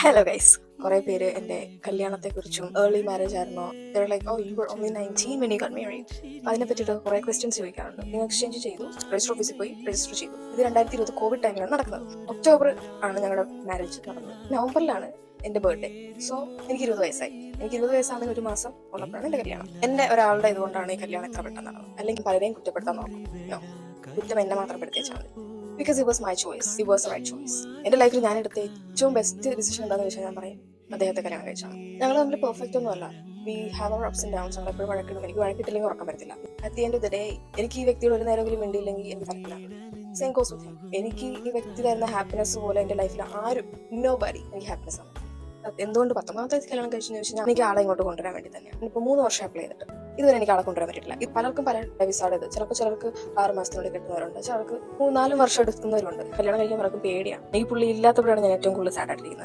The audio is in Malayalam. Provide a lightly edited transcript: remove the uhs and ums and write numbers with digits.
ഹലോ ഗൈസ്, കുറെ പേര് എന്റെ കല്യാണത്തെ കുറിച്ചും ഏർലി മാരേജ് ആയിരുന്നോ, like oh you were only 19 when you got married, അതിനെ പറ്റിയിട്ട് കുറെ ക്വസ്റ്റ്യൻസ് ചോദിക്കാറുണ്ട്. നിങ്ങൾ എക്സ്ചേഞ്ച് ചെയ്തു, രജിസ്റ്റർ ഓഫീസിൽ പോയി രജിസ്റ്റർ ചെയ്തു. ഇത് 2020 കോവിഡ് ടൈമിലാണ് നടക്കുന്നത്. ഒക്ടോബർ ആണ് ഞങ്ങളുടെ മാരേജ് നടന്നത്. നവംബറിലാണ് എന്റെ ബർത്ത്ഡേ. സോ എനിക്ക് 20 വയസ്സായി. എനിക്ക് 20 വയസ്സാണെങ്കിൽ ഒരു മാസം ഉള്ളപ്പോഴാണ് എന്റെ കല്യാണം. എന്റെ ഒരാളുടെ ഇതുകൊണ്ടാണ് ഈ കല്യാണം എത്ര പെട്ടെന്ന് നടന്നത്. അല്ലെങ്കിൽ പലരെയും കുറ്റപ്പെടുത്താൻ നോക്കും. No. കുറ്റം എന്നെ മാത്രം പെടുത്തിച്ചാൽ മതി. Because it was my choice, it was right choice. എന്റെ ലൈഫിൽ ഞാൻ എടുത്ത ഏറ്റവും ബെസ്റ്റ് ഡിസിഷൻ എന്താണെന്ന് വെച്ചാൽ ഞാൻ പറയും അദ്ദേഹത്തെ കല്യാണം കഴിച്ചാണ്. ഞങ്ങൾ തമ്മിൽ പെർഫെക്റ്റ് ഒന്നും അല്ല. We have our ups and downs. ഞങ്ങൾ എപ്പോഴും വഴക്കിടും. എനിക്ക് വഴക്കിട്ടില്ലെങ്കിൽ ഉറക്കം വരത്തില്ല. At the end of the day എനിക്ക് ഈ വ്യക്തിയോട് ഒരു നേരമെങ്കിലും മിണ്ടിയില്ലെങ്കിൽ എനിക്ക് തരത്തില്ല. Same cause with him. എനിക്ക് ഈ വ്യക്തി തരുന്ന ഹാപ്പിനെസ് പോലെ എന്റെ ലൈഫിൽ ആരും നോബഡി എനിക്ക് ഹാപ്പിനെസ് ആണ്. എന്തുകൊണ്ട് 19ാമത്തെ വയസ്സിൽ കല്യാണം കഴിച്ചെന്ന് ചോദിച്ചാൽ എനിക്ക് ആളെ ഇങ്ങോട്ട് കൊണ്ടുവരാൻ വേണ്ടി തന്നെയാണ്. ഇപ്പോൾ 3 വർഷം അപ്ലൈ ചെയ്തിട്ട് ഇതുവരെ എനിക്ക് ആളെ കൊണ്ടുവരാൻ പറ്റില്ല. ഇത് പലർക്കും പല വിസാണ്. ഇത് ചിലപ്പോൾ ചിലർക്ക് 6 മാസത്തിനുള്ളിൽ കിട്ടുന്നവരുണ്ട്, ചിലർക്ക് 3-4 വർഷം എടുക്കുന്നവരുണ്ട്. കല്യാണം കഴിക്കാൻ പലർക്കും പേടിയാണ്. ഈ പുള്ളി ഇല്ലാത്തപ്പോഴാണ് ഞാൻ ഏറ്റവും കൂടുതൽ സാഡ് ആയിട്ടിരിക്കുന്നത്.